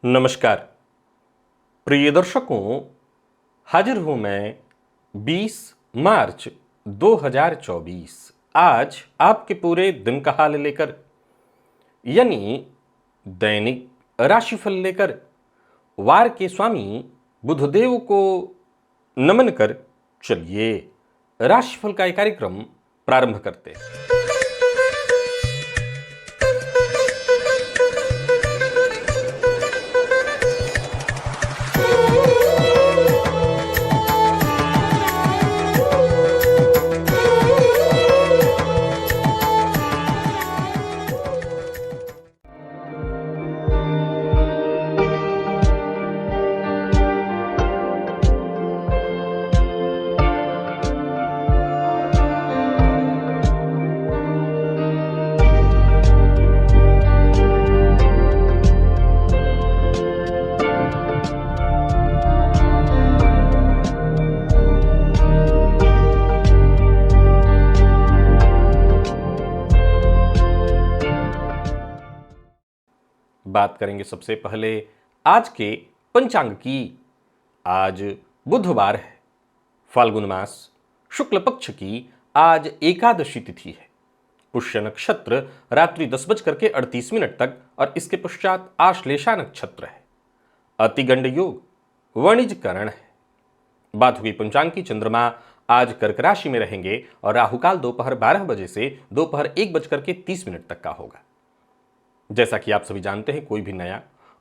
नमस्कार प्रिय दर्शकों, हाजिर हूं मैं 20 मार्च 2024 आज आपके पूरे दिन का हाल लेकर, यानी दैनिक राशिफल लेकर वार के स्वामी बुधदेव को नमन कर चलिए राशिफल का एक कार्यक्रम प्रारंभ करते हैं। बात करेंगे सबसे पहले आज के पंचांग की। आज बुधवार है, फाल्गुन मास शुक्ल पक्ष की आज एकादशी तिथि है। पुष्य नक्षत्र रात्रि 10:38 तक और इसके पश्चात आश्लेषा नक्षत्र है। अतिगंड योग वणिज करण है। बात हुई पंचांग की। चंद्रमा आज कर्क राशि में रहेंगे और राहुकाल दोपहर 12 बजे से दोपहर 1:30 तक का होगा। जैसा कि आप सभी जानते हैं, कोई भी नया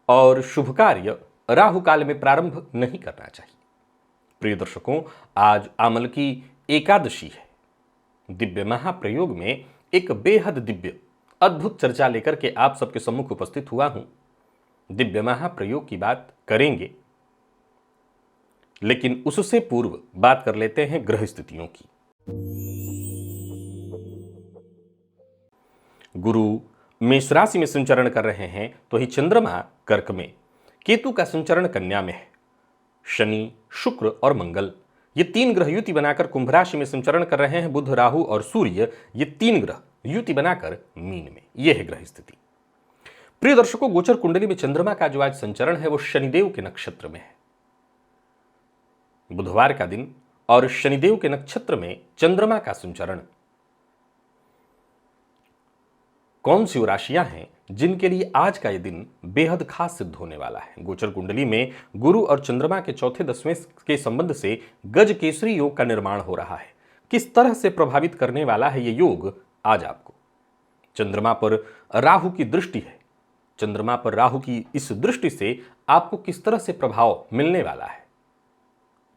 और शुभ कार्य राहु काल में प्रारंभ नहीं करना चाहिए। प्रिय दर्शकों, आज आमल की एकादशी है। दिव्य महाप्रयोग में एक बेहद दिव्य अद्भुत चर्चा लेकर के आप सबके सम्मुख उपस्थित हुआ हूं। दिव्य महाप्रयोग की बात करेंगे, लेकिन उससे पूर्व बात कर लेते हैं ग्रह स्थितियों की। गुरु मेष राशि में संचरण कर रहे हैं, तो ही चंद्रमा कर्क में, केतु का संचरण कन्या में है। शनि, शुक्र और मंगल ये तीन ग्रह युति बनाकर कुंभ राशि में संचरण कर रहे हैं। बुध, राहु और सूर्य ये तीन ग्रह युति बनाकर मीन में। यह है ग्रह स्थिति। प्रिय दर्शकों, गोचर कुंडली में चंद्रमा का जो आज संचरण है वो शनिदेव के नक्षत्र में है। बुधवार का दिन और शनिदेव के नक्षत्र में चंद्रमा का संचरण। कौन सी राशियां हैं जिनके लिए आज का यह दिन बेहद खास सिद्ध होने वाला है? गोचर कुंडली में गुरु और चंद्रमा के चौथे 10वें के संबंध से गज केसरी योग का निर्माण हो रहा है। किस तरह से प्रभावित करने वाला है यह योग आज आपको? चंद्रमा पर राहु की दृष्टि है। चंद्रमा पर राहु की इस दृष्टि से आपको किस तरह से प्रभाव मिलने वाला है?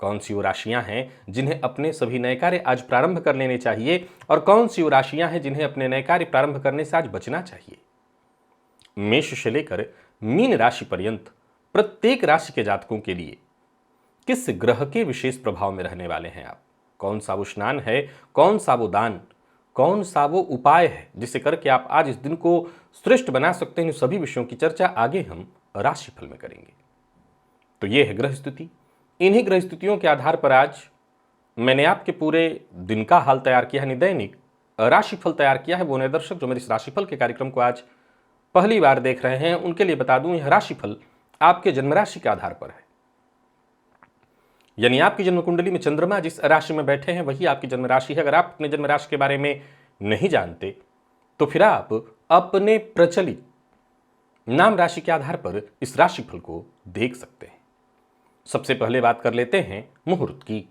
कौन सी वो राशियां हैं जिन्हें अपने सभी नए कार्य आज प्रारंभ कर लेने चाहिए और कौन सी वो राशियां हैं जिन्हें अपने नए कार्य प्रारंभ करने से आज बचना चाहिए? मेष से लेकर मीन राशि पर्यंत प्रत्येक राशि के जातकों के लिए किस ग्रह के विशेष प्रभाव में रहने वाले हैं आप? कौन सा वो स्नान है, कौन सा वो दान, कौन सा वो उपाय है जिसे करके आप आज इस दिन को श्रेष्ठ बना सकते हैं? सभी विषयों की चर्चा आगे हम राशिफल में करेंगे। तो यह है ग्रह स्थिति। इन्हीं ग्रह स्थितियों के आधार पर आज मैंने आपके पूरे दिन का हाल तैयार किया है, दैनिक राशिफल तैयार किया है। वो नए दर्शक जो मेरे इस राशिफल के कार्यक्रम को आज पहली बार देख रहे हैं, उनके लिए बता दूं, यह राशिफल आपके जन्म राशि के आधार पर है। यानी आपकी जन्म कुंडली में चंद्रमा जिस राशि में बैठे हैं वही आपकी जन्म राशि है। अगर आप अपने जन्म राशि के बारे में नहीं जानते तो फिर आप अपने प्रचलित नाम राशि के आधार पर इस राशिफल को देख सकते हैं। सबसे पहले बात कर लेते हैं मुहूर्त की।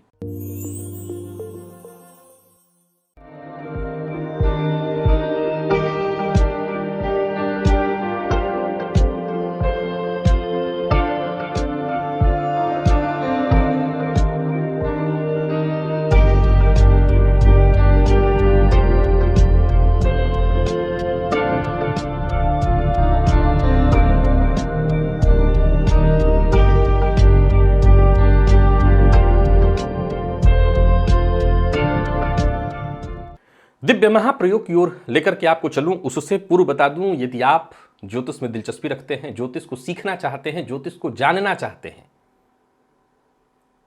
दिव्य महाप्रयोग की ओर लेकर के आपको चलूं, उससे पूर्व बता दूं, यदि आप ज्योतिष में दिलचस्पी रखते हैं, ज्योतिष को सीखना चाहते हैं, ज्योतिष को जानना चाहते हैं,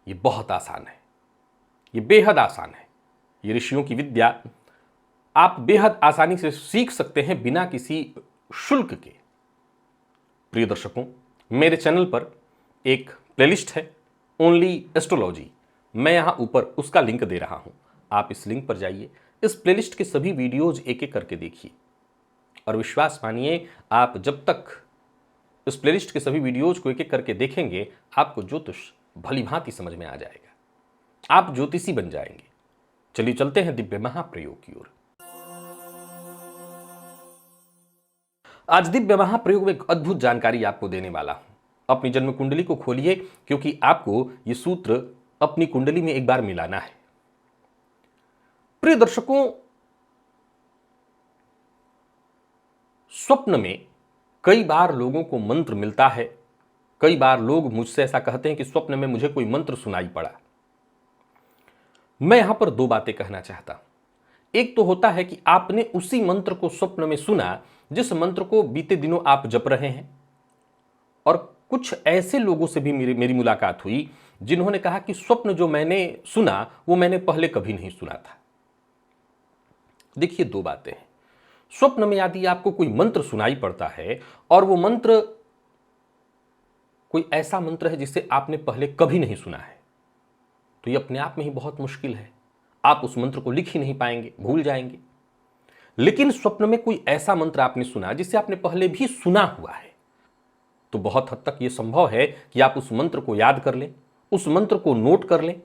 ये बहुत आसान है, ये बेहद आसान है। ये ऋषियों की विद्या आप बेहद आसानी से सीख सकते हैं बिना किसी शुल्क के। प्रिय दर्शकों, मेरे चैनल पर एक प्लेलिस्ट है ओनली एस्ट्रोलॉजी, मैं यहाँ ऊपर उसका लिंक दे रहा हूँ। आप इस लिंक पर जाइए, इस प्लेलिस्ट के सभी वीडियोज एक एक करके देखिए और विश्वास मानिए, आप जब तक इस प्लेलिस्ट के सभी वीडियोज को एक एक करके देखेंगे, आपको ज्योतिष भली भांति समझ में आ जाएगा, आप ज्योतिषी बन जाएंगे। चलिए चलते हैं दिव्य महाप्रयोग की ओर। आज दिव्य महाप्रयोग में एक अद्भुत जानकारी आपको देने वाला हूं। अपनी जन्म कुंडली को खोलिए, क्योंकि आपको यह सूत्र अपनी कुंडली में एक बार मिलाना है। प्रिय दर्शकों, स्वप्न में कई बार लोगों को मंत्र मिलता है। कई बार लोग मुझसे ऐसा कहते हैं कि स्वप्न में मुझे कोई मंत्र सुनाई पड़ा। मैं यहां पर दो बातें कहना चाहता हूं। एक तो होता है कि आपने उसी मंत्र को स्वप्न में सुना जिस मंत्र को बीते दिनों आप जप रहे हैं, और कुछ ऐसे लोगों से भी मेरी मुलाकात हुई जिन्होंने कहा कि स्वप्न जो मैंने सुना वो मैंने पहले कभी नहीं सुना था। देखिए, दो बातें हैं। स्वप्न में यदि आपको कोई मंत्र सुनाई पड़ता है और वो मंत्र कोई ऐसा मंत्र है जिसे आपने पहले कभी नहीं सुना है, तो ये अपने आप में ही बहुत मुश्किल है। आप उस मंत्र को लिख ही नहीं पाएंगे, भूल जाएंगे। लेकिन स्वप्न में कोई ऐसा मंत्र आपने सुना जिसे आपने पहले भी सुना हुआ है, तो बहुत हद तक यह संभव है कि आप उस मंत्र को याद कर लें, उस मंत्र को नोट कर लें।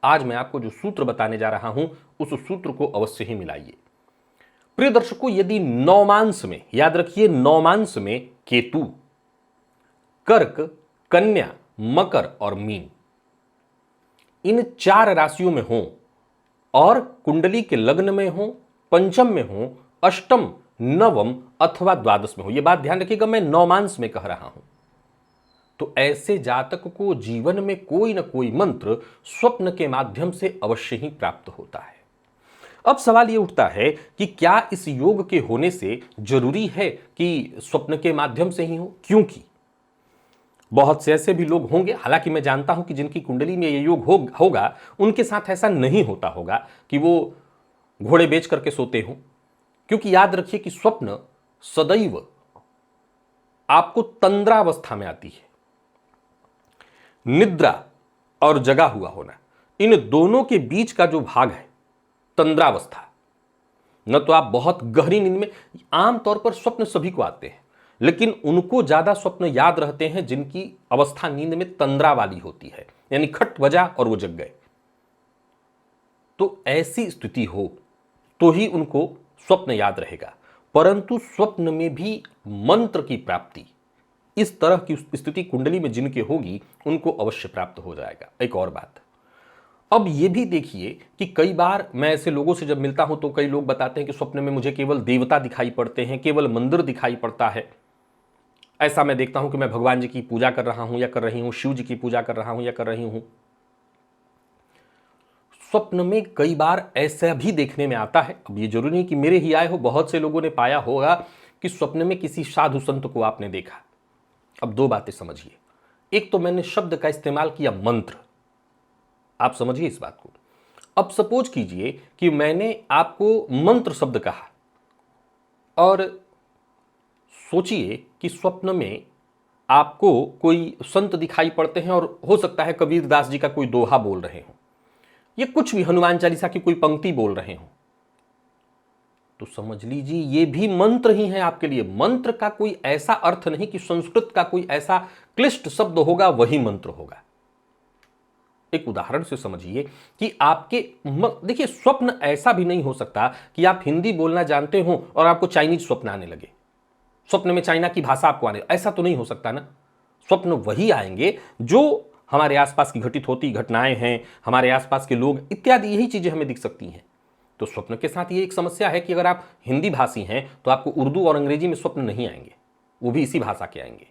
आज मैं आपको जो सूत्र बताने जा रहा हूं, उस सूत्र को अवश्य ही मिलाइए। प्रिय दर्शकों, यदि नौमांस में, याद रखिए, नौमांस में केतु, कर्क, कन्या, मकर और मीन, इन 4 राशियों में हो और कुंडली के लग्न में हो, पंचम में हो, अष्टम, नवम अथवा द्वादश में हो, यह बात ध्यान रखिएगा, मैं नौमांस में कह रहा हूं, तो ऐसे जातक को जीवन में कोई ना कोई मंत्र स्वप्न के माध्यम से अवश्य ही प्राप्त होता है। अब सवाल यह उठता है कि क्या इस योग के होने से जरूरी है कि स्वप्न के माध्यम से ही हो? क्योंकि बहुत से ऐसे भी लोग होंगे, हालांकि मैं जानता हूं कि जिनकी कुंडली में यह योग होगा उनके साथ ऐसा नहीं होता होगा कि वो घोड़े बेच करके सोते हों, क्योंकि याद रखिए कि स्वप्न सदैव आपको तंद्रावस्था में आती है। निद्रा और जगा हुआ होना, इन दोनों के बीच का जो भाग है तंद्रावस्था, न तो आप बहुत गहरी नींद में, आमतौर पर स्वप्न सभी को आते हैं, लेकिन उनको ज्यादा स्वप्न याद रहते हैं जिनकी अवस्था नींद में तंद्रा वाली होती है, यानी खट बजा और वो जग गए। तो ऐसी स्थिति हो तो ही उनको स्वप्न याद रहेगा, परंतु स्वप्न में भी मंत्र की प्राप्ति, इस तरह की स्थिति कुंडली में जिनके होगी उनको अवश्य प्राप्त हो जाएगा। एक और बात, अब यह भी देखिए कि कई बार मैं ऐसे लोगों से जब मिलता हूं तो कई लोग बताते हैं कि स्वप्न में मुझे केवल देवता दिखाई पड़ते हैं, केवल मंदिर दिखाई पड़ता है। ऐसा मैं देखता हूं कि मैं भगवान जी की पूजा कर रहा हूं या कर रही हूं, शिव जी की पूजा कर रहा हूं या कर रही हूं। स्वप्न में कई बार ऐसा भी देखने में आता है, अब ये जरूरी नहीं कि मेरे ही आए हो, बहुत से लोगों ने पाया होगा कि स्वप्न में किसी साधु संत को आपने देखा। अब दो बातें समझिए, एक तो मैंने शब्द का इस्तेमाल किया मंत्र, आप समझिए इस बात को। अब सपोज कीजिए कि मैंने आपको मंत्र शब्द कहा, और सोचिए कि स्वप्न में आपको कोई संत दिखाई पड़ते हैं और हो सकता है कबीर दास जी का कोई दोहा बोल रहे हो, ये कुछ भी हनुमान चालीसा की कोई पंक्ति बोल रहे हो, तो समझ लीजिए ये भी मंत्र ही है आपके लिए। मंत्र का कोई ऐसा अर्थ नहीं कि संस्कृत का कोई ऐसा क्लिष्ट शब्द होगा वही मंत्र होगा। एक उदाहरण से समझिए कि आपके, देखिए, स्वप्न ऐसा भी नहीं हो सकता कि आप हिंदी बोलना जानते हो और आपको चाइनीज स्वप्न आने लगे, स्वप्न में चाइना की भाषा आपको आने, ऐसा तो नहीं हो सकता ना। स्वप्न वही आएंगे जो हमारे आसपास की घटित होती घटनाएं हैं, हमारे आसपास के लोग इत्यादि, यही चीजें हमें दिख सकती हैं। तो स्वप्न के साथ ये एक समस्या है कि अगर आप हिंदी भाषी हैं तो आपको उर्दू और अंग्रेजी में स्वप्न नहीं आएंगे, वो भी इसी भाषा के आएंगे।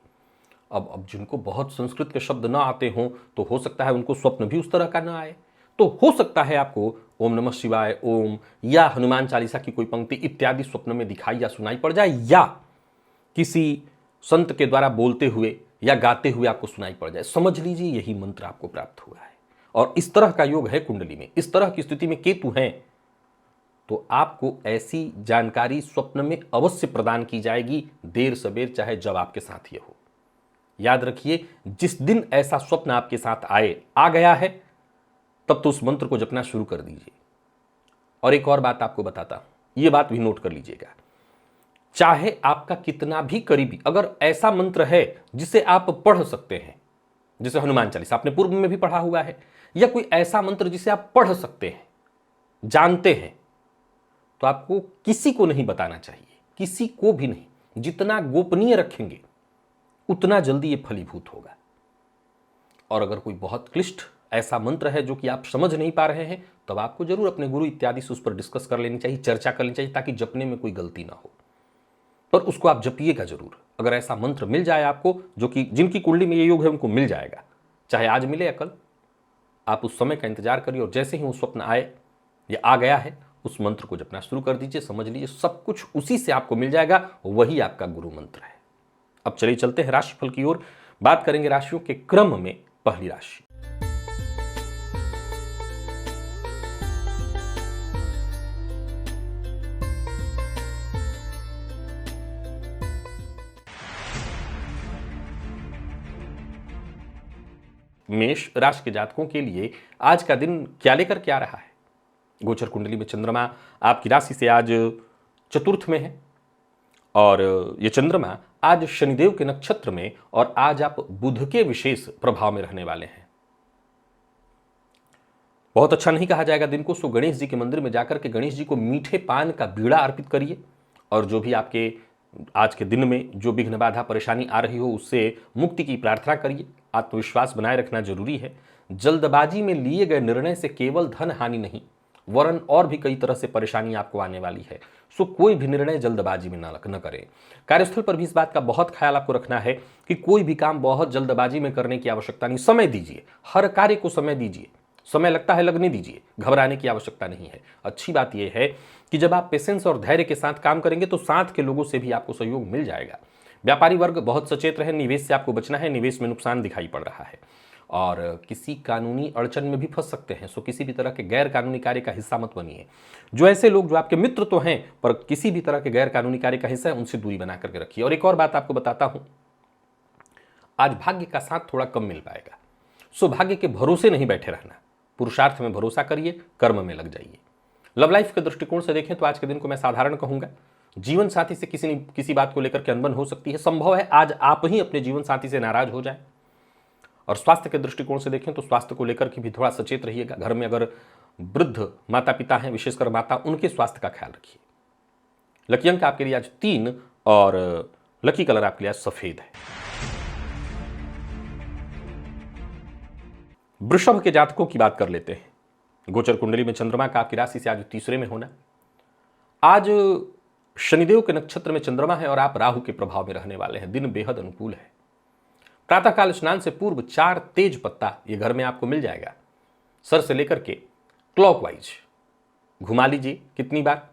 अब जिनको बहुत संस्कृत के शब्द ना आते हों तो हो सकता है उनको स्वप्न भी उस तरह का ना आए। तो हो सकता है आपको ओम नमः शिवाय, ओम या हनुमान चालीसा की कोई पंक्ति इत्यादि स्वप्न में दिखाई या सुनाई पड़ जाए, या किसी संत के द्वारा बोलते हुए या गाते हुए आपको सुनाई पड़ जाए, समझ लीजिए यही मंत्र आपको प्राप्त हुआ है। और इस तरह का योग है कुंडली में, इस तरह की स्थिति में केतु हैं, तो आपको ऐसी जानकारी स्वप्न में अवश्य प्रदान की जाएगी, देर सवेर चाहे जब आपके साथ ये हो। याद रखिए, जिस दिन ऐसा स्वप्न आपके साथ आ गया है, तब तो उस मंत्र को जपना शुरू कर दीजिए। और एक और बात आपको बताता हूं, यह बात भी नोट कर लीजिएगा। चाहे आपका कितना भी करीबी, अगर ऐसा मंत्र है जिसे आप पढ़ सकते हैं, जैसे हनुमान चालीसा आपने पूर्व में भी पढ़ा हुआ है, या कोई ऐसा मंत्र जिसे आप पढ़ सकते हैं, जानते हैं, तो आपको किसी को नहीं बताना चाहिए, किसी को भी नहीं। जितना गोपनीय रखेंगे उतना जल्दी यह फलीभूत होगा। और अगर कोई बहुत क्लिष्ट ऐसा मंत्र है जो कि आप समझ नहीं पा रहे हैं, तब आपको जरूर अपने गुरु इत्यादि से उस पर डिस्कस कर लेनी चाहिए, चर्चा कर लेनी चाहिए, ताकि जपने में कोई गलती ना हो। पर उसको आप जपिएगा जरूर। अगर ऐसा मंत्र मिल जाए आपको, जो कि जिनकी कुंडली में ये योग है उनको मिल जाएगा, चाहे आज मिले या कल, आप उस समय का इंतजार करिए और जैसे ही वो स्वप्न आए या आ गया है, उस मंत्र को जपना शुरू कर दीजिए। समझ लीजिए सब कुछ उसी से आपको मिल जाएगा, वही आपका गुरु मंत्र है। अब चलिए चलते हैं राशिफल की ओर। बात करेंगे राशियों के क्रम में। पहली राशि मेष राशि के जातकों के लिए आज का दिन क्या लेकर के आ रहा है। गोचर कुंडली में चंद्रमा आपकी राशि से आज चतुर्थ में है, और ये चंद्रमा आज शनिदेव के नक्षत्र में, और आज आप बुध के विशेष प्रभाव में रहने वाले हैं। बहुत अच्छा नहीं कहा जाएगा दिन को, सो गणेश जी के मंदिर में जाकर के गणेश जी को मीठे पान का बीड़ा अर्पित करिए, और जो भी आपके आज के दिन में जो विघ्न बाधा परेशानी आ रही हो उससे मुक्ति की प्रार्थना करिए। आत्मविश्वास बनाए रखना जरूरी है। जल्दबाजी में लिए गए निर्णय से केवल धन हानि नहीं, वरन और भी कई तरह से परेशानी आपको आने वाली है। सो कोई भी निर्णय जल्दबाजी में न करें। कार्यस्थल पर भी इस बात का बहुत ख्याल आपको रखना है कि कोई भी काम बहुत जल्दबाजी में करने की आवश्यकता नहीं। समय दीजिए, हर कार्य को समय दीजिए। समय लगता है लगने दीजिए, घबराने की आवश्यकता नहीं है। अच्छी बात यह है कि जब आप पेशेंस और धैर्य के साथ काम करेंगे तो साथ के लोगों से भी आपको सहयोग मिल जाएगा। व्यापारी वर्ग बहुत सचेत रहे, निवेश से आपको बचना है, निवेश में नुकसान दिखाई पड़ रहा है, और किसी कानूनी अड़चन में भी फंस सकते हैं। सो किसी भी तरह के गैर कानूनी कार्य का हिस्सा मत बनिए। जो ऐसे लोग जो आपके मित्र तो हैं पर किसी भी तरह के गैर कानूनी कार्य का हिस्सा है, उनसे दूरी बना करके रखिए। और एक और बात आपको बताता हूं, आज भाग्य का साथ थोड़ा कम मिल पाएगा। सो भाग्य के भरोसे नहीं बैठे रहना, पुरुषार्थ में भरोसा करिए, कर्म में लग जाइए। लव लाइफ के दृष्टिकोण से देखें तो आज के दिन को मैं साधारण कहूंगा। जीवन साथी से किसी बात को लेकर के अनबन हो सकती है। संभव है आज आप ही अपने जीवन साथी से नाराज हो जाए। और स्वास्थ्य के दृष्टिकोण से देखें तो स्वास्थ्य को लेकर के भी थोड़ा सचेत रहिएगा। घर में अगर वृद्ध माता पिता हैं, विशेषकर माता, उनके स्वास्थ्य का ख्याल रखिए। लकी अंक आपके लिए आज 3 और लकी कलर आपके लिए आज सफेद है। वृषभ के जातकों की बात कर लेते हैं। गोचर कुंडली में चंद्रमा का आपकी राशि से आज तीसरे में होना। आज शनिदेव के नक्षत्र में चंद्रमा है और आप राहु के प्रभाव में रहने वाले हैं। दिन बेहद अनुकूल है। प्रातःकाल स्नान से पूर्व 4 तेज पत्ता ये घर में आपको मिल जाएगा। सर से लेकर के क्लॉकवाइज घुमा लीजिए। कितनी बार?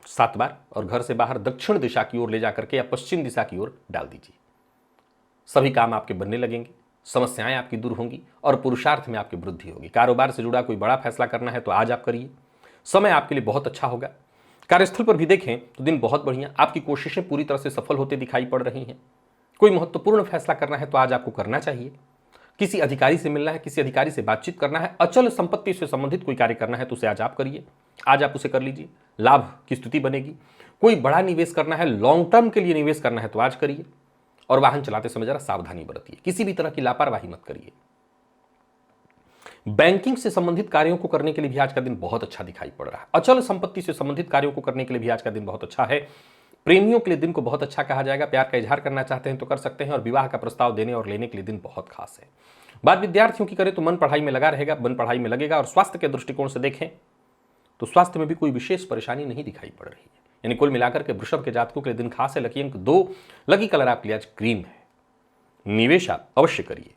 7 बार। और घर से बाहर दक्षिण दिशा की ओर ले जाकर के या पश्चिम दिशा की ओर डाल दीजिए। सभी काम आपके बनने लगेंगे, समस्याएं आपकी दूर होंगी और पुरुषार्थ में आपकी वृद्धि होगी। कारोबार से जुड़ा कोई बड़ा फैसला करना है तो आज आप करिए। समय आपके लिए बहुत अच्छा होगा। कार्यस्थल पर भी देखें तो दिन बहुत बढ़िया। आपकी कोशिशें पूरी तरह से सफल होते दिखाई पड़ रही हैं। कोई महत्वपूर्ण फैसला करना है तो आज आपको करना चाहिए। किसी अधिकारी से मिलना है, किसी अधिकारी से बातचीत करना है, अचल संपत्ति से संबंधित कोई कार्य करना है तो उसे आज आप करिए। आज आप उसे कर लीजिए, लाभ की स्थिति बनेगी। कोई बड़ा निवेश करना है, लॉन्ग टर्म के लिए निवेश करना है तो आज करिए। और वाहन चलाते समय जरा सावधानी बरतिए, किसी भी तरह की लापरवाही मत करिए। बैंकिंग से संबंधित कार्यों को करने के लिए भी आज का दिन बहुत अच्छा दिखाई पड़ रहा है। अचल संपत्ति से संबंधित कार्यों को करने के लिए भी आज का दिन बहुत अच्छा है। प्रेमियों के लिए दिन को बहुत अच्छा कहा जाएगा। प्यार का इजहार करना चाहते हैं तो कर सकते हैं, और विवाह का प्रस्ताव देने और लेने के लिए दिन बहुत खास है। बात विद्यार्थियों की करें तो मन पढ़ाई में लगा रहेगा, मन पढ़ाई में लगेगा। और स्वास्थ्य के दृष्टिकोण से देखें तो स्वास्थ्य में भी कोई विशेष परेशानी नहीं दिखाई पड़ रही है। यानी कुल मिलाकर के वृषभ के जातकों के लिए दिन खास है। लकी अंक 2, लकी कलर आपके लिए आज क्रीम है। निवेश आप अवश्य करिए।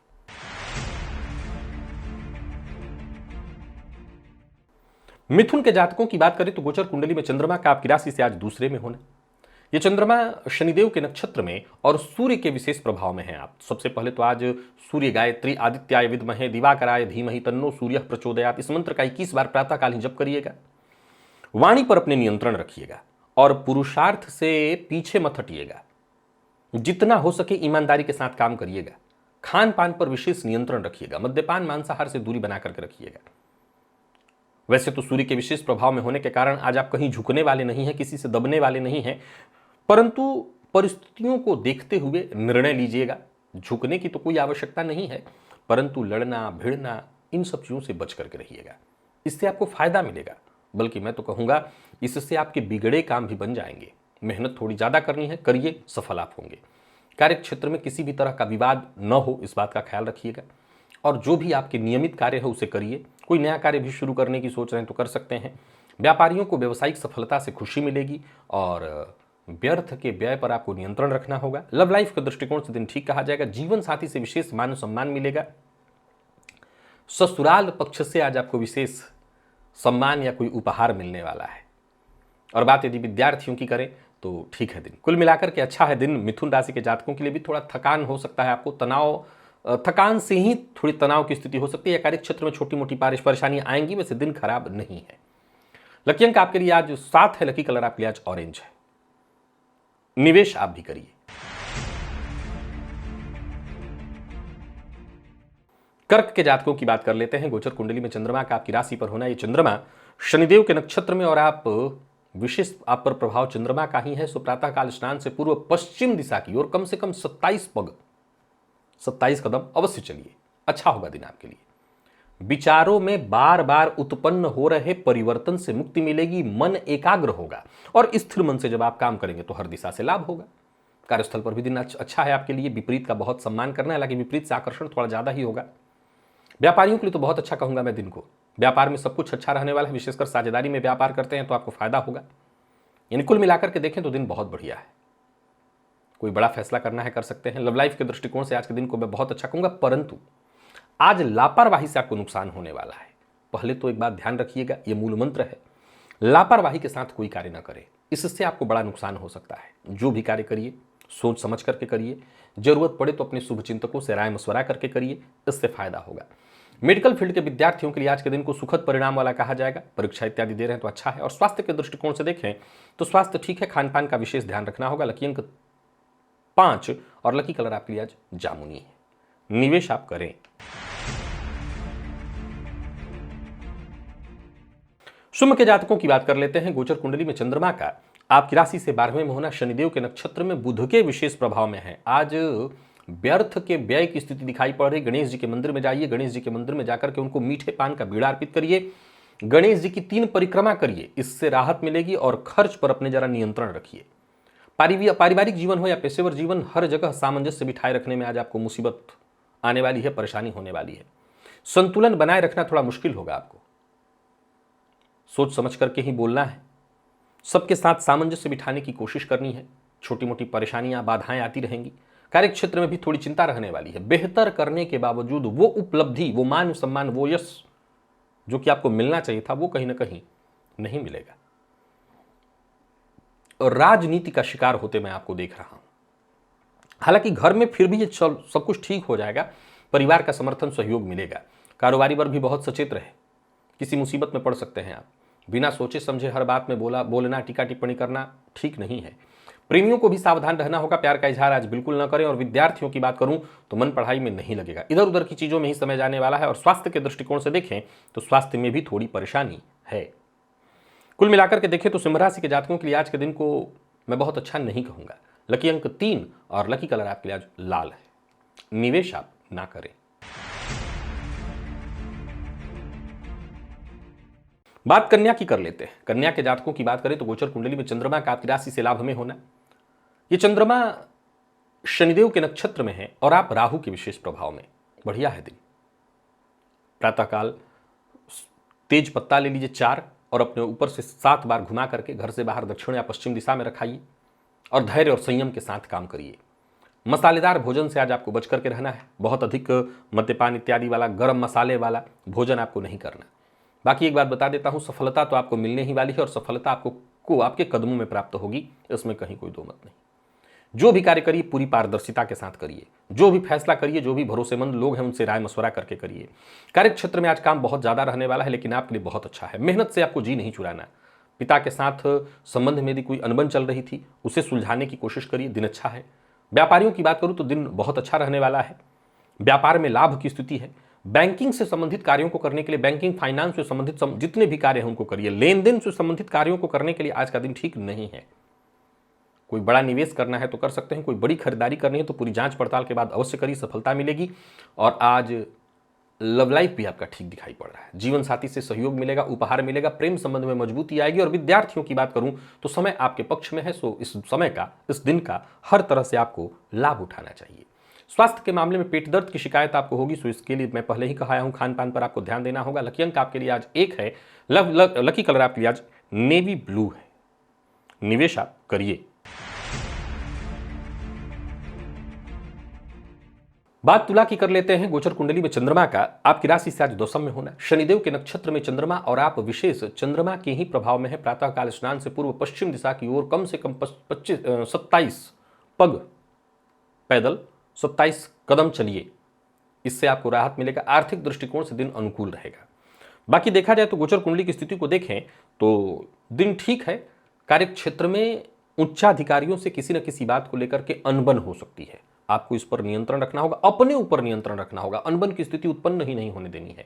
मिथुन के जातकों की बात करें तो गोचर कुंडली में चंद्रमा का आपकी राशि से आज दूसरे में होना। यह चंद्रमा शनिदेव के नक्षत्र में और सूर्य के विशेष प्रभाव में है। आप सबसे पहले तो आज सूर्य गायत्री आदित्याय विद्महे दिवाकराय धीमहि तन्नो सूर्यः प्रचोदयात् इस मंत्र का 21 बार प्रातःकाल ही जप करिएगा। वाणी पर अपने नियंत्रण रखिएगा और पुरुषार्थ से पीछे मत हटिएगा। जितना हो सके ईमानदारी के साथ काम करिएगा। खान पान पर विशेष नियंत्रण रखिएगा। मद्यपान मांसाहार से दूरी बना करके रखिएगा। वैसे तो सूर्य के विशेष प्रभाव में होने के कारण आज आप कहीं झुकने वाले नहीं हैं, किसी से दबने वाले नहीं हैं, परंतु परिस्थितियों को देखते हुए निर्णय लीजिएगा। झुकने की तो कोई आवश्यकता नहीं है, परंतु लड़ना भिड़ना इन सब चीज़ों से बच करके रहिएगा। इससे आपको फायदा मिलेगा, बल्कि मैं तो कहूँगा इससे आपके बिगड़े काम भी बन जाएंगे। मेहनत थोड़ी ज़्यादा करनी है, करिए, सफल आप होंगे। कार्य क्षेत्र में किसी भी तरह का विवाद न हो, इस बात का ख्याल रखिएगा। और जो भी आपके नियमित कार्य है उसे करिए। कोई नया कार्य भी शुरू करने की सोच रहे हैं तो कर सकते हैं। व्यापारियों को व्यावसायिक सफलता से खुशी मिलेगी और व्यर्थ के व्यय पर आपको नियंत्रण रखना होगा। लव लाइफ के दृष्टिकोण से दिन ठीक कहा जाएगा। जीवन साथी से विशेष मान सम्मान मिलेगा। ससुराल पक्ष से आज आपको विशेष सम्मान या कोई उपहार मिलने वाला है। और बात यदि विद्यार्थियों की करें तो ठीक है दिन। कुल मिलाकर के अच्छा है दिन। मिथुन राशि के जातकों के लिए भी थोड़ा थकान हो सकता है, आपको तनाव, थकान से ही थोड़ी तनाव की स्थिति हो सकती है या कार्य क्षेत्र में छोटी मोटी परेशानियां आएंगी। वैसे दिन खराब नहीं है। लकी अंक आपके लिए आज 7 है। लकी कलर आपके लिए आज ऑरेंज है। निवेश आप भी करिए। कर्क के जातकों की बात कर लेते हैं। गोचर कुंडली में चंद्रमा का आपकी राशि पर होना, ये चंद्रमा शनिदेव के नक्षत्र में और आप विशेष आप पर प्रभाव चंद्रमा का ही है। सो प्रातः काल स्नान से पूर्व पश्चिम दिशा की ओर कम से कम 27 कदम अवश्य चलिए। अच्छा होगा दिन आपके लिए। विचारों में बार बार उत्पन्न हो रहे परिवर्तन से मुक्ति मिलेगी। मन एकाग्र होगा और स्थिर मन से जब आप काम करेंगे तो हर दिशा से लाभ होगा। कार्यस्थल पर भी दिन अच्छा है आपके लिए। विपरीत का बहुत सम्मान करना है, हालांकि विपरीत से आकर्षण थोड़ा ज्यादा ही होगा। व्यापारियों के लिए तो बहुत अच्छा कहूंगा मैं दिन को। व्यापार में सब कुछ अच्छा रहने वाला है। विशेषकर साझेदारी में व्यापार करते हैं तो आपको फायदा होगा। यानी कुल मिलाकर के देखें तो दिन बहुत बढ़िया है। कोई बड़ा फैसला करना है कर सकते हैं। लव लाइफ के दृष्टिकोण से आज के दिन को मैं बहुत अच्छा कहूंगा, परंतु आज लापरवाही से आपको नुकसान होने वाला है। पहले तो एक बात ध्यान रखिएगा, यह मूल मंत्र है, लापरवाही के साथ कोई कार्य ना करें। इससे आपको बड़ा नुकसान हो सकता है। जो भी कार्य करिए सोच समझ करके करिए। जरूरत पड़े तो अपने शुभ चिंतकों से राय मशवरा करके करिए, इससे फायदा होगा। मेडिकल फील्ड के विद्यार्थियों के लिए आज के दिन को सुखद परिणाम वाला कहा जाएगा। परीक्षा इत्यादि दे रहे हैं तो अच्छा है। और स्वास्थ्य के दृष्टिकोण से देखें तो स्वास्थ्य ठीक है। खान पान का विशेष ध्यान रखना होगा। लकी अंक 5 और लकी कलर आपके लिए आज जामुनी है। निवेश आप करें। शुभ के जातकों की बात कर लेते हैं। गोचर कुंडली में चंद्रमा का आपकी राशि से 12वें में होना, शनिदेव के नक्षत्र में बुध के विशेष प्रभाव में है। आज व्यर्थ के व्यय की स्थिति दिखाई पड़ रही। गणेश जी के मंदिर में जाइए। गणेश जी के मंदिर में जाकर के उनको मीठे पान का बीड़ा अर्पित करिए। गणेश जी की 3 परिक्रमा करिए, इससे राहत मिलेगी। और खर्च पर अपने जरा नियंत्रण रखिए। पारिवारिक जीवन हो या पेशेवर जीवन, हर जगह सामंजस्य बिठाए रखने में आज आपको मुसीबत आने वाली है, परेशानी होने वाली है। संतुलन बनाए रखना थोड़ा मुश्किल होगा आपको। सोच समझ करके ही बोलना है। सबके साथ सामंजस्य बिठाने की कोशिश करनी है। छोटी मोटी परेशानियां बाधाएं आती रहेंगी। कार्य क्षेत्र में भी थोड़ी चिंता रहने वाली है। बेहतर करने के बावजूद वो उपलब्धि, वो मान सम्मान, वो यश जो कि आपको मिलना चाहिए था, वो कहीं ना कहीं नहीं मिलेगा। और राजनीति का शिकार होते मैं आपको देख रहा हूं। हालांकि घर में फिर भी ये सब कुछ ठीक हो जाएगा। परिवार का समर्थन सहयोग मिलेगा। कारोबारी वर्ग भी बहुत सचेत रहे। किसी मुसीबत में पड़ सकते हैं आप। बिना सोचे समझे हर बात में बोलना, टीका टिप्पणी करना ठीक नहीं है। प्रेमियों को भी सावधान रहना होगा। प्यार का इजहार आज बिल्कुल न करें। और विद्यार्थियों की बात करूं तो मन पढ़ाई में नहीं लगेगा। इधर उधर की चीजों में ही समय जाने वाला है। और स्वास्थ्य के दृष्टिकोण से देखें तो स्वास्थ्य में भी थोड़ी परेशानी है। कुल मिलाकर के देखें तो सिंह राशि के जातकों के लिए आज के दिन को मैं बहुत अच्छा नहीं कहूंगा। लकी अंक 3 और लकी कलर आपके लिए आज लाल है। निवेश आप ना करें। बात कन्या की कर लेते हैं। कन्या के जातकों की बात करें तो गोचर कुंडली में चंद्रमा का आपकी राशि से लाभ में होना। ये चंद्रमा शनिदेव के नक्षत्र में है और आप राहु के विशेष प्रभाव में। बढ़िया है दिन। प्रातःकाल तेज पत्ता ले लीजिए 4 और अपने ऊपर से 7 बार घुमा करके घर से बाहर दक्षिण या पश्चिम दिशा में रखाइए। और धैर्य और संयम के साथ काम करिए। मसालेदार भोजन से आज आपको बच करके रहना है। बहुत अधिक मद्यपान इत्यादि वाला, गर्म मसाले वाला भोजन आपको नहीं करना। बाकी एक बात बता देता हूं, सफलता तो आपको मिलने ही वाली है और सफलता आपको आपके कदमों में प्राप्त होगी, इसमें कहीं कोई दो मत नहीं। जो भी कार्य करिए पूरी पारदर्शिता के साथ करिए। जो भी फैसला करिए, जो भी भरोसेमंद लोग हैं उनसे राय मशवरा करके करिए। कार्य क्षेत्र में आज काम बहुत ज्यादा रहने वाला है, लेकिन आपके लिए बहुत अच्छा है। मेहनत से आपको जी नहीं चुराना। पिता के साथ संबंध में यदि कोई अनबन चल रही थी उसे सुलझाने की कोशिश करिए। दिन अच्छा है। व्यापारियों की बात करूं तो दिन बहुत अच्छा रहने वाला है। व्यापार में लाभ की स्थिति है। बैंकिंग से संबंधित कार्यों को करने के लिए, बैंकिंग फाइनेंस से संबंधित जितने भी कार्य हैं उनको करिए। लेन देन से संबंधित कार्यों को करने के लिए आज का दिन ठीक नहीं है। कोई बड़ा निवेश करना है तो कर सकते हैं, कोई बड़ी खरीदारी करनी है तो पूरी जांच पड़ताल के बाद अवश्य करिए, सफलता मिलेगी। और आज लव लाइफ भी आपका ठीक दिखाई पड़ रहा है। जीवन साथी से सहयोग मिलेगा, उपहार मिलेगा, प्रेम संबंध में मजबूती आएगी। और विद्यार्थियों की बात करूं तो समय आपके पक्ष में है, सो इस समय का, इस दिन का हर तरह से आपको लाभ उठाना चाहिए। स्वास्थ्य के मामले में पेट दर्द की शिकायत आपको होगी, सो इसके लिए मैं पहले ही कहा हूं, खान पान पर आपको ध्यान देना होगा। लकी अंक आपके लिए आज 1 है। लकी कलर आपके लिए आज नेवी ब्लू है। निवेश आप करिए। बात तुला की कर लेते हैं। गोचर कुंडली में चंद्रमा का आपकी राशि से आज दशम में होना, शनिदेव के नक्षत्र में चंद्रमा और आप विशेष चंद्रमा के ही प्रभाव में है। प्रातःकाल स्नान से पूर्व पश्चिम दिशा की ओर कम से कम 27 पग पैदल 27 कदम चलिए, इससे आपको राहत मिलेगा। आर्थिक दृष्टिकोण से दिन अनुकूल रहेगा। बाकी देखा जाए तो गोचर कुंडली की स्थिति को देखें तो दिन ठीक है। कार्य क्षेत्र में उच्चाधिकारियों से किसी न किसी बात को लेकर के अनबन हो सकती है, आपको इस पर नियंत्रण रखना होगा, अपने ऊपर नियंत्रण रखना होगा। अनबन की स्थिति उत्पन्न ही नहीं होने देनी है।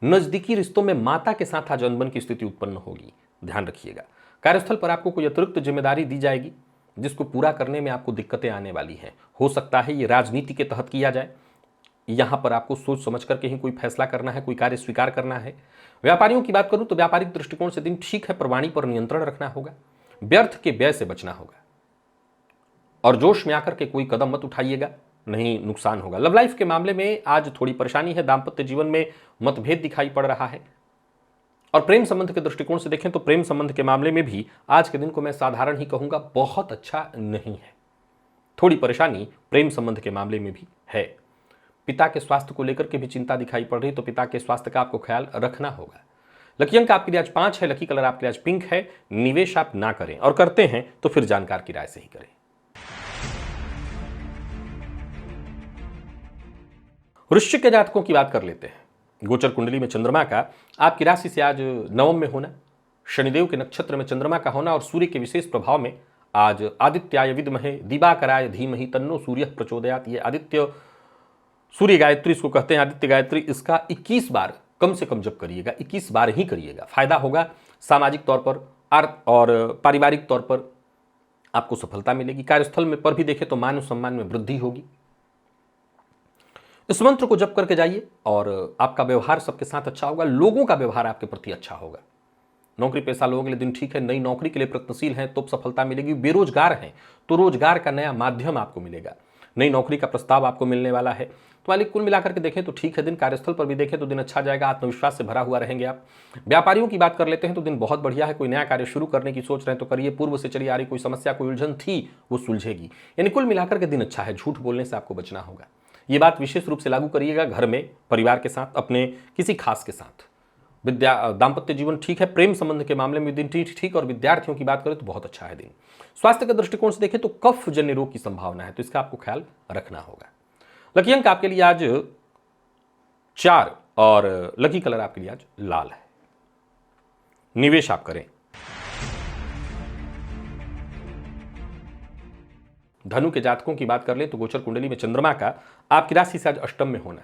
नजदीकी रिश्तों में माता के साथ आज अनबन की स्थिति उत्पन्न होगी, ध्यान रखिएगा। कार्यस्थल पर आपको कोई अतिरिक्त जिम्मेदारी दी जाएगी जिसको पूरा करने में आपको दिक्कतें आने वाली हैं। हो सकता है ये राजनीति के तहत किया जाए, यहां पर आपको सोच समझ करके ही कोई फैसला करना है, कोई कार्य स्वीकार करना है। व्यापारियों की बात करूं तो व्यापारिक दृष्टिकोण से दिन ठीक है, पर वाणी पर नियंत्रण रखना होगा, व्यर्थ के व्यय से बचना होगा और जोश में आकर के कोई कदम मत उठाइएगा, नहीं नुकसान होगा। लव लाइफ के मामले में आज थोड़ी परेशानी है। दाम्पत्य जीवन में मतभेद दिखाई पड़ रहा है। और प्रेम संबंध के दृष्टिकोण से देखें तो प्रेम संबंध के मामले में भी आज के दिन को मैं साधारण ही कहूंगा, बहुत अच्छा नहीं है। थोड़ी परेशानी प्रेम संबंध के मामले में भी है। पिता के स्वास्थ्य को लेकर के भी चिंता दिखाई पड़ रही, तो पिता के स्वास्थ्य का आपको ख्याल रखना होगा। लकी अंक आपके लिए आज 5 है। लकी कलर आपके लिए आज पिंक है। निवेश आप ना करें, और करते हैं तो फिर जानकार की राय से ही करें। वृश्चिक के जातकों की बात कर लेते हैं। गोचर कुंडली में चंद्रमा का आपकी राशि से आज नवम में होना, शनिदेव के नक्षत्र में चंद्रमा का होना और सूर्य के विशेष प्रभाव में आज आदित्याय विद्महे दिवाकराय धीमहि तन्नो सूर्यः प्रचोदयात्। ये आदित्य सूर्य गायत्री इसको कहते हैं, आदित्य गायत्री। इसका 21 बार कम से कम जप करिएगा, 21 बार ही करिएगा, फायदा होगा। सामाजिक तौर पर और पारिवारिक तौर पर आपको सफलता मिलेगी। कार्यस्थल में पर भी देखें तो मान सम्मान में वृद्धि होगी। इस मंत्र को जप करके जाइए और आपका व्यवहार सबके साथ अच्छा होगा, लोगों का व्यवहार आपके प्रति अच्छा होगा। नौकरी पेशा लोगों के लिए दिन ठीक है। नई नौकरी के लिए प्रयत्नशील हैं तो सफलता मिलेगी। बेरोजगार हैं तो रोजगार का नया माध्यम आपको मिलेगा, नई नौकरी का प्रस्ताव आपको मिलने वाला है। तो वाली कुल मिलाकर के देखें तो ठीक है दिन। कार्यस्थल पर भी देखें तो दिन अच्छा जाएगा, आत्मविश्वास से भरा हुआ रहेंगे आप। व्यापारियों की बात कर लेते हैं तो दिन बहुत बढ़िया है। कोई नया कार्य शुरू करने की सोच रहे हैं तो करिए। पूर्व से चली आ रही कोई समस्या, कोई उलझन थी, वो सुलझेगी। यानी कुल मिलाकर के दिन अच्छा है। झूठ बोलने से आपको बचना होगा, ये बात विशेष रूप से लागू करिएगा। घर में परिवार के साथ, अपने किसी खास के साथ। दाम्पत्य जीवन ठीक है। प्रेम संबंध के मामले में दिन ठीक। और विद्यार्थियों की बात करें तो बहुत अच्छा है दिन। स्वास्थ्य के दृष्टिकोण से देखें तो कफ जन्य रोग की संभावना है, तो इसका आपको ख्याल रखना होगा। लकी अंक आपके लिए आज 4 और लकी कलर आपके लिए आज लाल है। निवेश आप करें। धनु के जातकों की बात कर ले तो गोचर कुंडली में चंद्रमा का आपकी राशि से आज अष्टम में होना,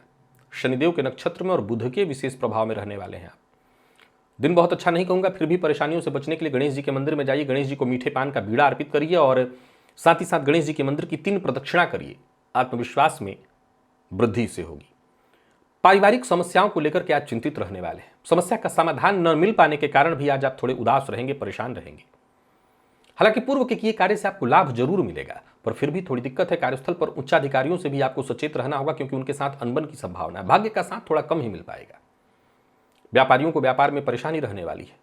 शनिदेव के नक्षत्र में और बुध के विशेष प्रभाव में रहने वाले हैं आप। दिन बहुत अच्छा नहीं कहूंगा, फिर भी परेशानियों से बचने के लिए गणेश जी के मंदिर में जाइए। गणेश जी को मीठे पान का बीड़ा अर्पित करिए और साथ ही साथ गणेश जी के मंदिर की 3 प्रदक्षिणा करिए। आत्मविश्वास में वृद्धि से होगी। पारिवारिक समस्याओं को लेकर के आज चिंतित रहने वाले हैं। समस्या का समाधान न मिल पाने के कारण भी आज आप थोड़े उदास रहेंगे, परेशान रहेंगे। हालांकि पूर्व के किए कार्य से आपको लाभ जरूर मिलेगा, पर फिर भी थोड़ी दिक्कत है। कार्यस्थल पर उच्चाधिकारियों से भी आपको सचेत रहना होगा, क्योंकि उनके साथ अनबन की संभावना है। भाग्य का साथ थोड़ा कम ही मिल पाएगा। व्यापारियों को व्यापार में परेशानी रहने वाली है।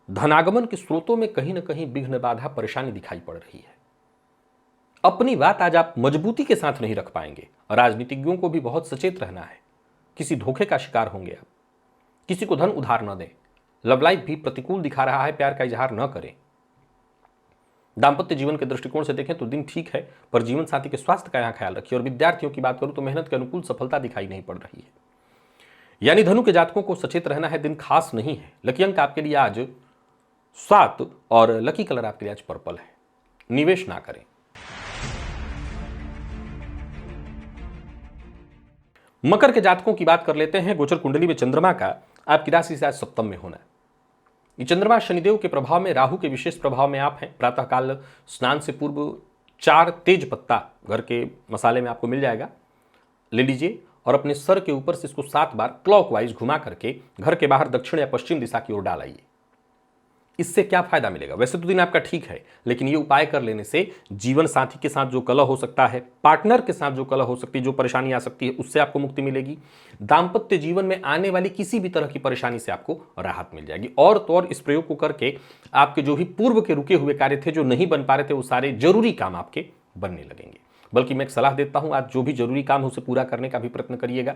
धनागमन के स्रोतों में कहीं ना कहीं विघ्न, बाधा, परेशानी दिखाई पड़ रही है। अपनी बात आज आप मजबूती के साथ नहीं रख पाएंगे। राजनीतिज्ञों को भी बहुत सचेत रहना है, किसी धोखे का शिकार होंगे आप। किसी को धन उधार न दें। लव लाइफ भी प्रतिकूल दिखा रहा है, प्यार का इजहार न करें। दाम्पत्य जीवन के दृष्टिकोण से देखें तो दिन ठीक है, पर जीवन साथी के स्वास्थ्य का यहां ख्याल रखिए। और विद्यार्थियों की बात करूं तो मेहनत के अनुकूल सफलता दिखाई नहीं पड़ रही है। यानी धनु के जातकों को सचेत रहना है, दिन खास नहीं है। लकी अंक आपके लिए आज 7 और लकी कलर आपके लिए आज पर्पल है। निवेश ना करें। मकर के जातकों की बात कर लेते हैं। गोचर कुंडली में चंद्रमा का आपकी राशि से आज सप्तम में होना है। ये चंद्रमा शनिदेव के प्रभाव में, राहु के विशेष प्रभाव में आप हैं। प्रातःकाल स्नान से पूर्व 4 तेज पत्ता घर के मसाले में आपको मिल जाएगा, ले लीजिए और अपने सर के ऊपर से इसको 7 बार क्लॉकवाइज घुमा करके घर के बाहर दक्षिण या पश्चिम दिशा की ओर डालाइए। इससे क्या फायदा मिलेगा? वैसे तो दिन आपका ठीक है, लेकिन ये उपाय कर लेने से जीवन साथी के साथ जो कलह हो सकता है, पार्टनर के साथ जो कलह हो सकती है, जो परेशानी आ सकती है, उससे आपको मुक्ति मिलेगी। दाम्पत्य जीवन में आने वाली किसी भी तरह की परेशानी से आपको राहत मिल जाएगी। और तो और इस प्रयोग को करके आपके जो भी पूर्व के रुके हुए कार्य थे, जो नहीं बन पा रहे थे, वो सारे जरूरी काम आपके बनने लगेंगे। बल्कि मैं एक सलाह देता हूं, आज जो भी जरूरी काम है उसे पूरा करने का भी प्रयत्न करिएगा।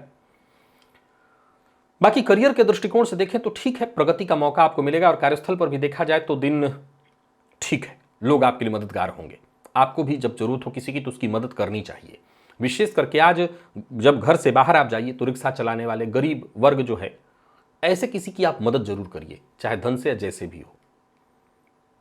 बाकी करियर के दृष्टिकोण से देखें तो ठीक है, प्रगति का मौका आपको मिलेगा। और कार्यस्थल पर भी देखा जाए तो दिन ठीक है, लोग आपके लिए मददगार होंगे। आपको भी जब जरूरत हो किसी की तो उसकी मदद करनी चाहिए। विशेष करके आज जब घर से बाहर आप जाइए तो रिक्शा चलाने वाले गरीब वर्ग जो है, ऐसे किसी की आप मदद जरूर करिए, चाहे धन से या जैसे भी हो।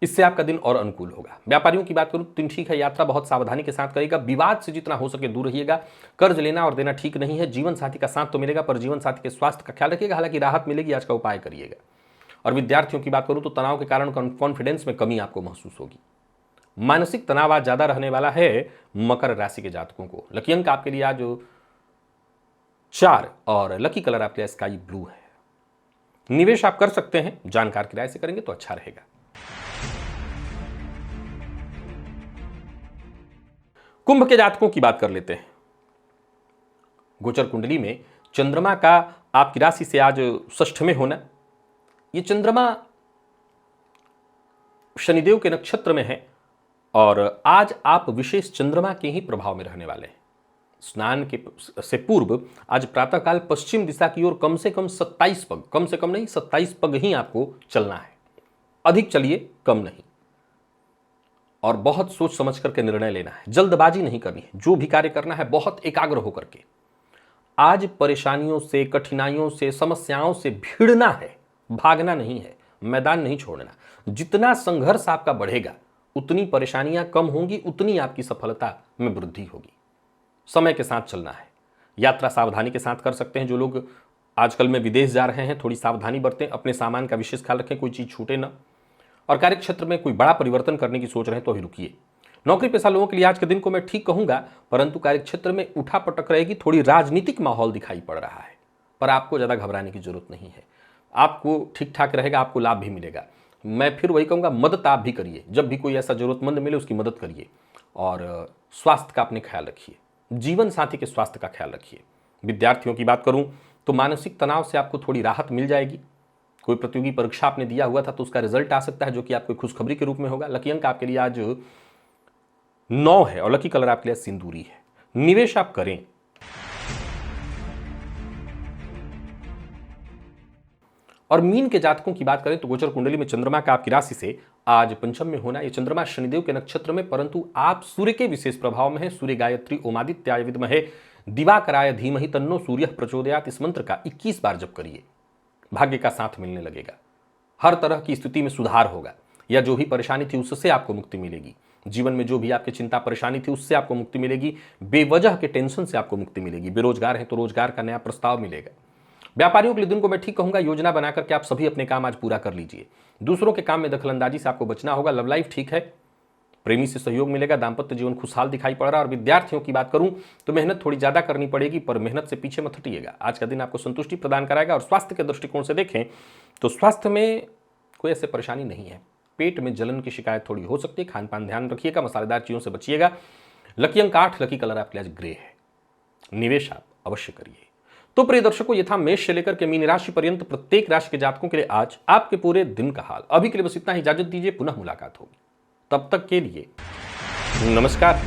इससे आपका दिन और अनुकूल होगा। व्यापारियों की बात करूं, दिन ठीक है, यात्रा बहुत सावधानी के साथ करेगा। विवाद से जितना हो सके दूर रहिएगा। कर्ज लेना और देना ठीक नहीं है। जीवन साथी का साथ तो मिलेगा, पर जीवन साथी के स्वास्थ्य का ख्याल रखिएगा। हालांकि राहत मिलेगी, आज का उपाय करिएगा। और विद्यार्थियों की बात करूं तो तनाव के कारण कॉन्फिडेंस में कमी आपको महसूस होगी। मानसिक तनाव आज ज्यादा रहने वाला है मकर राशि के जातकों को। लकी अंक आपके लिए आज 4 और लकी कलर आपके लिए स्काई ब्लू है। निवेश आप कर सकते हैं, जानकार की राय से करेंगे तो अच्छा रहेगा। कुंभ के जातकों की बात कर लेते हैं। गोचर कुंडली में चंद्रमा का आपकी राशि से आज षष्ठ में होना। ये चंद्रमा शनिदेव के नक्षत्र में है और आज आप विशेष चंद्रमा के ही प्रभाव में रहने वाले हैं। स्नान के से पूर्व आज प्रातःकाल पश्चिम दिशा की ओर कम से कम 27 पग, कम से कम नहीं 27 पग ही आपको चलना है। अधिक चलिए, कम नहीं। और बहुत सोच समझ करके निर्णय लेना है, जल्दबाजी नहीं करनी है। जो भी कार्य करना है बहुत एकाग्र होकर के। आज परेशानियों से, कठिनाइयों से, समस्याओं से भिड़ना है, भागना नहीं है, मैदान नहीं छोड़ना। जितना संघर्ष आपका बढ़ेगा उतनी परेशानियां कम होंगी, उतनी आपकी सफलता में वृद्धि होगी। समय के साथ चलना है। यात्रा सावधानी के साथ कर सकते हैं। जो लोग आजकल में विदेश जा रहे हैं, थोड़ी सावधानी बरतें, अपने सामान का विशेष ख्याल रखें, कोई चीज छूटे ना। और कार्यक्षेत्र में कोई बड़ा परिवर्तन करने की सोच रहे हैं तो अभी रुकिए। नौकरी पेशा लोगों के लिए आज के दिन को मैं ठीक कहूंगा, परंतु कार्यक्षेत्र में उठापटक रहेगी। थोड़ी राजनीतिक माहौल दिखाई पड़ रहा है, पर आपको ज्यादा घबराने की जरूरत नहीं है। आपको ठीक ठाक रहेगा, आपको लाभ भी मिलेगा। मैं फिर वही कहूंगा, मदद आप भी करिए। जब भी कोई ऐसा जरूरतमंद मिले उसकी मदद करिए। और स्वास्थ्य का अपने ख्याल रखिए, जीवन साथी के स्वास्थ्य का ख्याल रखिए। विद्यार्थियों की बात करूं तो मानसिक तनाव से आपको थोड़ी राहत मिल जाएगी। कोई प्रतियोगी परीक्षा आपने दिया हुआ था तो उसका रिजल्ट आ सकता है, जो कि आपको खुशखबरी के रूप में होगा। लकी अंक आपके लिए आज 9 है और लकी कलर आपके लिए सिंदूरी है। निवेश आप करें। और मीन के जातकों की बात करें तो गोचर कुंडली में चंद्रमा का आपकी राशि से आज पंचम में होना। यह चंद्रमा शनिदेव के नक्षत्र में, परंतु आप सूर्य के विशेष प्रभाव में है। सूर्य गायत्री ओमादित्याय विद्महे दिवाकराय धीमहि तन्नो सूर्यः प्रचोदयात्। इस मंत्र का 21 बार जप करिए। भाग्य का साथ मिलने लगेगा। हर तरह की स्थिति में सुधार होगा, या जो भी परेशानी थी उससे आपको मुक्ति मिलेगी। जीवन में जो भी आपकी चिंता परेशानी थी उससे आपको मुक्ति मिलेगी। बेवजह के टेंशन से आपको मुक्ति मिलेगी। बेरोजगार हैं तो रोजगार का नया प्रस्ताव मिलेगा। व्यापारियों के लिए दिन को मैं ठीक कहूंगा, योजना बनाकर के आप सभी अपने काम आज पूरा कर लीजिए। दूसरों के काम में दखलंदाजी से आपको बचना होगा। लव लाइफ ठीक है, प्रेमी से सहयोग मिलेगा। दाम्पत्य जीवन खुशहाल दिखाई पड़ रहा है। और विद्यार्थियों की बात करूं तो मेहनत थोड़ी ज्यादा करनी पड़ेगी, पर मेहनत से पीछे मत हटिएगा। आज का दिन आपको संतुष्टि प्रदान कराएगा। और स्वास्थ्य के दृष्टिकोण से देखें तो स्वास्थ्य में कोई ऐसी परेशानी नहीं है। पेट में जलन की शिकायत थोड़ी हो सकती है। खान पान ध्यान रखिएगा, मसालेदार चीजों से बचिएगा। लकी अंक 8, लकी कलर आपके लिए आज ग्रे है। निवेश आप अवश्य करिए। तो प्रिय दर्शकों, ये था मेष से लेकर के मीन राशि पर्यंत प्रत्येक राशि के जातकों के लिए आज आपके पूरे दिन का हाल। अभी के लिए बस इतना ही, इजाजत दीजिए, पुनः मुलाकात होगी। तब तक के लिए नमस्कार।